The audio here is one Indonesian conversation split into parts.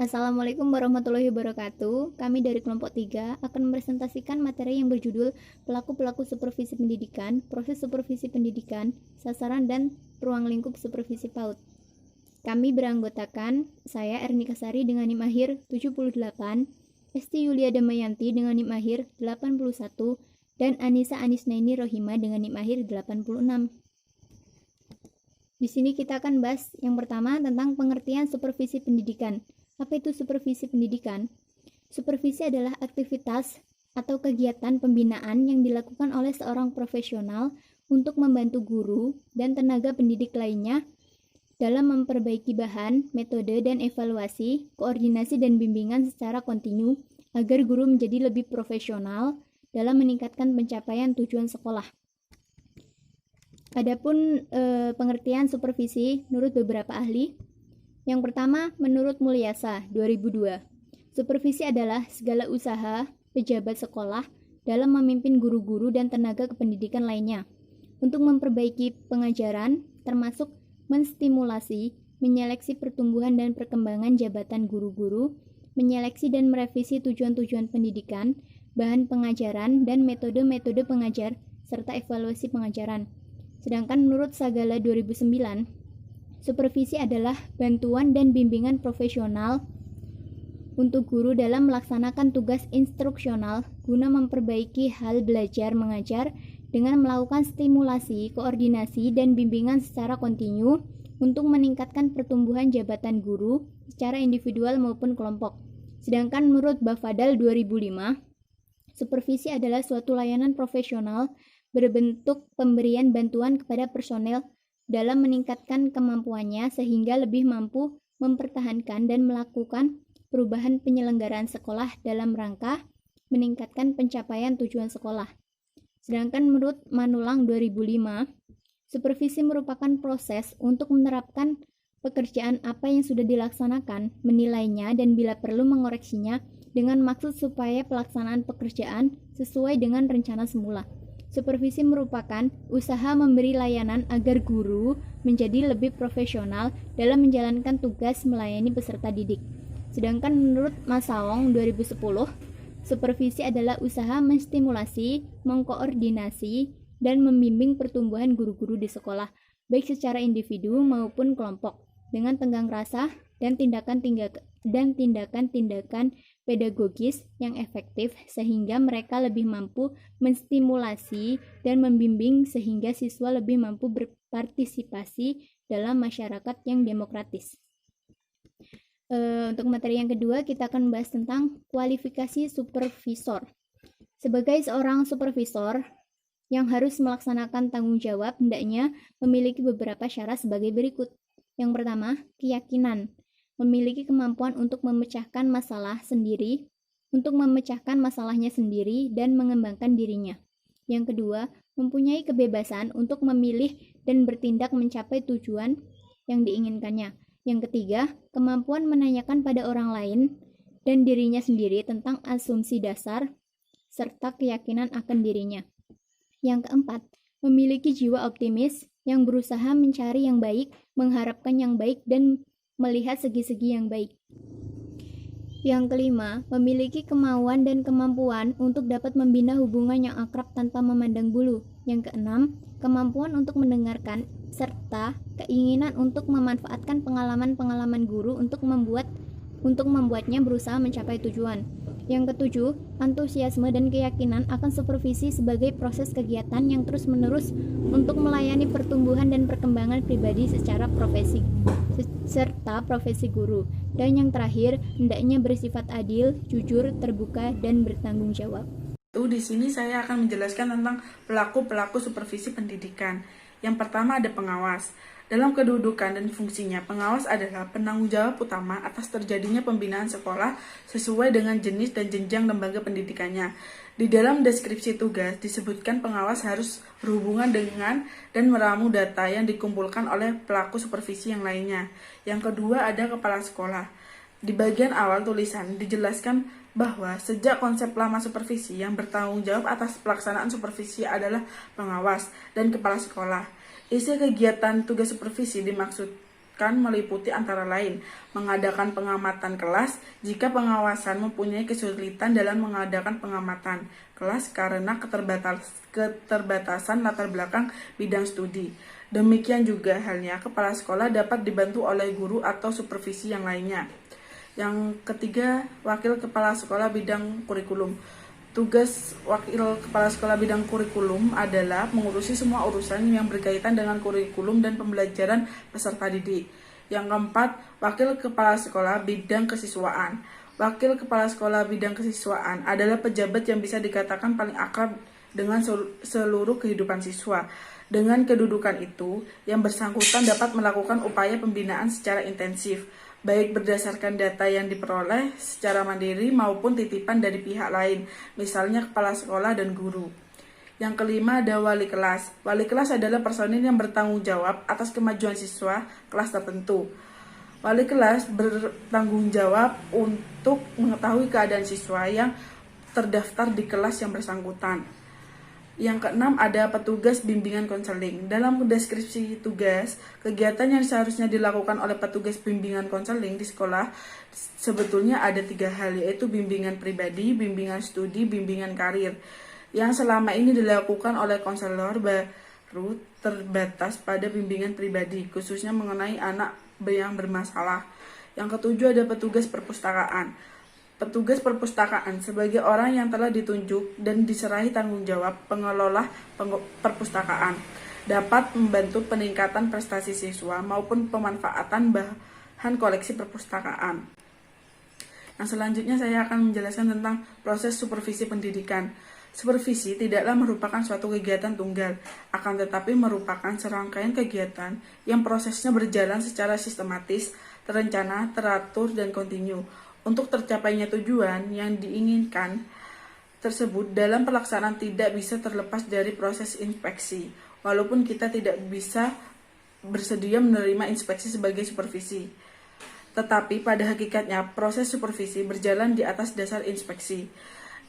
Assalamualaikum warahmatullahi wabarakatuh. Kami dari kelompok 3 akan mempresentasikan materi yang berjudul Pelaku-pelaku supervisi pendidikan, proses supervisi pendidikan, sasaran dan ruang lingkup supervisi PAUD. Kami beranggotakan saya Ernika Sari dengan NIM akhir 78, Esti Yulia Damayanti dengan NIM akhir 81, dan Anissa Anisnaini Rohima dengan NIM akhir 86. Di sini kita akan bahas yang pertama tentang pengertian supervisi pendidikan. Apa itu supervisi pendidikan? Supervisi adalah aktivitas atau kegiatan pembinaan yang dilakukan oleh seorang profesional untuk membantu guru dan tenaga pendidik lainnya dalam memperbaiki bahan, metode, dan evaluasi, koordinasi dan bimbingan secara kontinu agar guru menjadi lebih profesional dalam meningkatkan pencapaian tujuan sekolah. Adapun pengertian supervisi menurut beberapa ahli. Yang pertama, menurut Mulyasa 2002, supervisi adalah segala usaha pejabat sekolah dalam memimpin guru-guru dan tenaga kependidikan lainnya untuk memperbaiki pengajaran, termasuk menstimulasi, menyeleksi pertumbuhan dan perkembangan jabatan guru-guru, menyeleksi dan merevisi tujuan-tujuan pendidikan, bahan pengajaran, dan metode-metode pengajar, serta evaluasi pengajaran. Sedangkan menurut Sagala 2009, supervisi adalah bantuan dan bimbingan profesional untuk guru dalam melaksanakan tugas instruksional guna memperbaiki hal belajar mengajar dengan melakukan stimulasi, koordinasi, dan bimbingan secara kontinu untuk meningkatkan pertumbuhan jabatan guru secara individual maupun kelompok. Sedangkan menurut Bafadal 2005, supervisi adalah suatu layanan profesional berbentuk pemberian bantuan kepada personel dalam meningkatkan kemampuannya sehingga lebih mampu mempertahankan dan melakukan perubahan penyelenggaraan sekolah dalam rangka meningkatkan pencapaian tujuan sekolah. Sedangkan menurut Manulang 2005, supervisi merupakan proses untuk menerapkan pekerjaan apa yang sudah dilaksanakan, menilainya, dan bila perlu mengoreksinya dengan maksud supaya pelaksanaan pekerjaan sesuai dengan rencana semula. Supervisi merupakan usaha memberi layanan agar guru menjadi lebih profesional dalam menjalankan tugas melayani peserta didik. Sedangkan menurut Masawong 2010, supervisi adalah usaha menstimulasi, mengkoordinasi, dan membimbing pertumbuhan guru-guru di sekolah, baik secara individu maupun kelompok, dengan tenggang rasa dan tindakan-tindakan pedagogis yang efektif sehingga mereka lebih mampu menstimulasi dan membimbing sehingga siswa lebih mampu berpartisipasi dalam masyarakat yang demokratis. Untuk materi yang kedua, kita akan membahas tentang kualifikasi supervisor. Sebagai seorang supervisor yang harus melaksanakan tanggung jawab, hendaknya memiliki beberapa syarat sebagai berikut. Yang pertama, keyakinan. Memiliki kemampuan untuk memecahkan masalahnya sendiri dan mengembangkan dirinya. Yang kedua, mempunyai kebebasan untuk memilih dan bertindak mencapai tujuan yang diinginkannya. Yang ketiga, kemampuan menanyakan pada orang lain dan dirinya sendiri tentang asumsi dasar serta keyakinan akan dirinya. Yang keempat, memiliki jiwa optimis yang berusaha mencari yang baik, mengharapkan yang baik, dan melihat segi-segi yang baik. Yang kelima, memiliki kemauan dan kemampuan untuk dapat membina hubungan yang akrab tanpa memandang bulu. Yang keenam, kemampuan untuk mendengarkan serta keinginan untuk memanfaatkan pengalaman-pengalaman guru untuk membuatnya berusaha mencapai tujuan. Yang ketujuh, antusiasme dan keyakinan akan supervisi sebagai proses kegiatan yang terus-menerus untuk melayani pertumbuhan dan perkembangan pribadi secara profesi serta profesi guru. Dan yang terakhir, hendaknya bersifat adil, jujur, terbuka, dan bertanggung jawab. Di sini saya akan menjelaskan tentang pelaku-pelaku supervisi pendidikan. Yang pertama ada pengawas. Dalam kedudukan dan fungsinya, pengawas adalah penanggung jawab utama atas terjadinya pembinaan sekolah sesuai dengan jenis dan jenjang lembaga pendidikannya. Di dalam deskripsi tugas disebutkan pengawas harus berhubungan dengan dan meramu data yang dikumpulkan oleh pelaku supervisi yang lainnya. Yang kedua ada kepala sekolah. Di bagian awal tulisan dijelaskan bahwa sejak konsep lama supervisi yang bertanggung jawab atas pelaksanaan supervisi adalah pengawas dan kepala sekolah. Isi kegiatan tugas supervisi dimaksud meliputi antara lain, mengadakan pengamatan kelas jika pengawasan mempunyai kesulitan dalam mengadakan pengamatan kelas karena keterbatasan latar belakang bidang studi. Demikian juga halnya kepala sekolah dapat dibantu oleh guru atau supervisi yang lainnya. Yang ketiga, wakil kepala sekolah bidang kurikulum. Tugas wakil kepala sekolah bidang kurikulum adalah mengurusi semua urusan yang berkaitan dengan kurikulum dan pembelajaran peserta didik. Yang keempat, wakil kepala sekolah bidang kesiswaan. Wakil kepala sekolah bidang kesiswaan adalah pejabat yang bisa dikatakan paling akrab dengan seluruh kehidupan siswa. Dengan kedudukan itu, yang bersangkutan dapat melakukan upaya pembinaan secara intensif, baik berdasarkan data yang diperoleh secara mandiri maupun titipan dari pihak lain, misalnya kepala sekolah dan guru. Yang kelima ada wali kelas. Wali kelas adalah personil yang bertanggung jawab atas kemajuan siswa kelas tertentu. Wali kelas bertanggung jawab untuk mengetahui keadaan siswa yang terdaftar di kelas yang bersangkutan. Yang keenam ada petugas bimbingan konseling. Dalam deskripsi tugas, kegiatan yang seharusnya dilakukan oleh petugas bimbingan konseling di sekolah sebetulnya ada 3 hal, yaitu bimbingan pribadi, bimbingan studi, bimbingan karir. Yang selama ini dilakukan oleh konselor baru terbatas pada bimbingan pribadi, khususnya mengenai anak yang bermasalah. Yang ketujuh ada petugas perpustakaan. Petugas perpustakaan sebagai orang yang telah ditunjuk dan diserahi tanggung jawab pengelola perpustakaan dapat membantu peningkatan prestasi siswa maupun pemanfaatan bahan koleksi perpustakaan. Yang selanjutnya saya akan menjelaskan tentang proses supervisi pendidikan. Supervisi tidaklah merupakan suatu kegiatan tunggal, akan tetapi merupakan serangkaian kegiatan yang prosesnya berjalan secara sistematis, terencana, teratur, dan kontinu. Untuk tercapainya tujuan yang diinginkan tersebut dalam pelaksanaan tidak bisa terlepas dari proses inspeksi, walaupun kita tidak bisa bersedia menerima inspeksi sebagai supervisi. Tetapi pada hakikatnya proses supervisi berjalan di atas dasar inspeksi.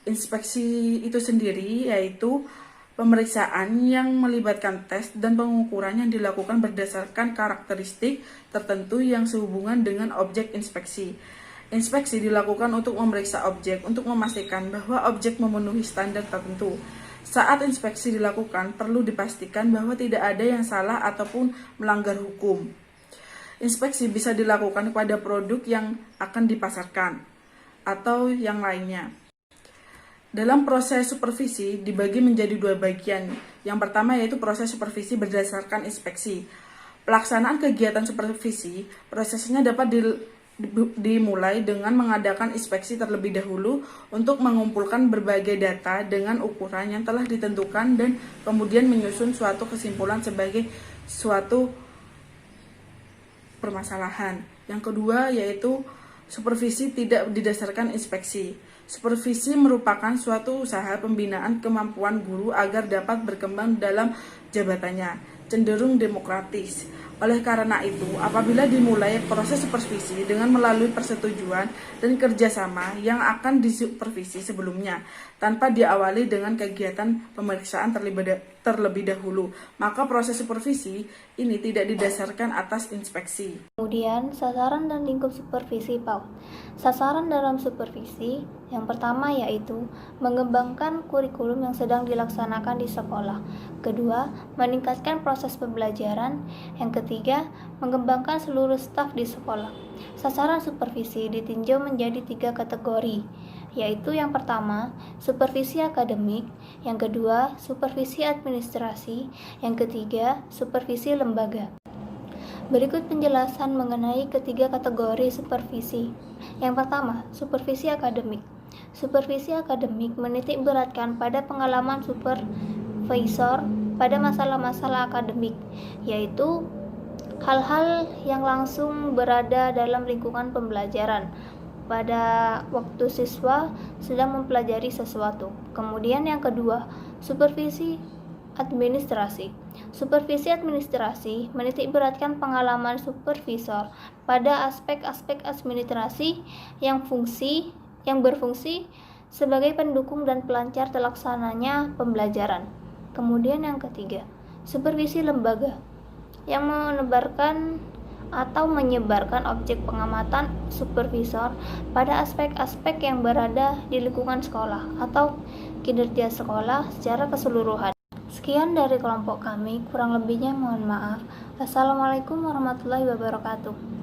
Inspeksi itu sendiri yaitu pemeriksaan yang melibatkan tes dan pengukuran yang dilakukan berdasarkan karakteristik tertentu yang sehubungan dengan objek inspeksi. Inspeksi dilakukan untuk memeriksa objek, untuk memastikan bahwa objek memenuhi standar tertentu. Saat inspeksi dilakukan, perlu dipastikan bahwa tidak ada yang salah ataupun melanggar hukum. Inspeksi bisa dilakukan kepada produk yang akan dipasarkan, atau yang lainnya. Dalam proses supervisi dibagi menjadi 2 bagian. Yang pertama yaitu proses supervisi berdasarkan inspeksi. Pelaksanaan kegiatan supervisi, prosesnya dapat dimulai dengan mengadakan inspeksi terlebih dahulu untuk mengumpulkan berbagai data dengan ukuran yang telah ditentukan dan kemudian menyusun suatu kesimpulan sebagai suatu permasalahan. Yang kedua yaitu supervisi tidak didasarkan inspeksi. Supervisi merupakan suatu usaha pembinaan kemampuan guru agar dapat berkembang dalam jabatannya, cenderung demokratis. Oleh karena itu, apabila dimulai proses supervisi dengan melalui persetujuan dan kerjasama yang akan disupervisi sebelumnya, tanpa diawali dengan kegiatan pemeriksaan terlebih dahulu, maka proses supervisi ini tidak didasarkan atas inspeksi. Kemudian, sasaran dan lingkup supervisi PAUD. Sasaran dalam supervisi yang pertama yaitu mengembangkan kurikulum yang sedang dilaksanakan di sekolah. Kedua, meningkatkan proses pembelajaran. Yang ketiga, mengembangkan seluruh staf di sekolah. Sasaran supervisi ditinjau menjadi 3 kategori, yaitu yang pertama, supervisi akademik, yang kedua, supervisi administrasi, yang ketiga, supervisi lembaga. Berikut penjelasan mengenai ketiga kategori supervisi. Yang pertama, supervisi akademik. Supervisi akademik menitik beratkan pada pengalaman supervisor pada masalah-masalah akademik, yaitu hal-hal yang langsung berada dalam lingkungan pembelajaran pada waktu siswa sedang mempelajari sesuatu. Kemudian yang kedua, supervisi administrasi. Supervisi administrasi menitik beratkan pengalaman supervisor pada aspek-aspek administrasi yang berfungsi sebagai pendukung dan pelancar terlaksananya pembelajaran. Kemudian yang ketiga, supervisi lembaga yang menebarkan atau menyebarkan objek pengamatan supervisor pada aspek-aspek yang berada di lingkungan sekolah atau kinerja sekolah secara keseluruhan. Sekian dari kelompok kami, kurang lebihnya mohon maaf. Assalamualaikum warahmatullahi wabarakatuh.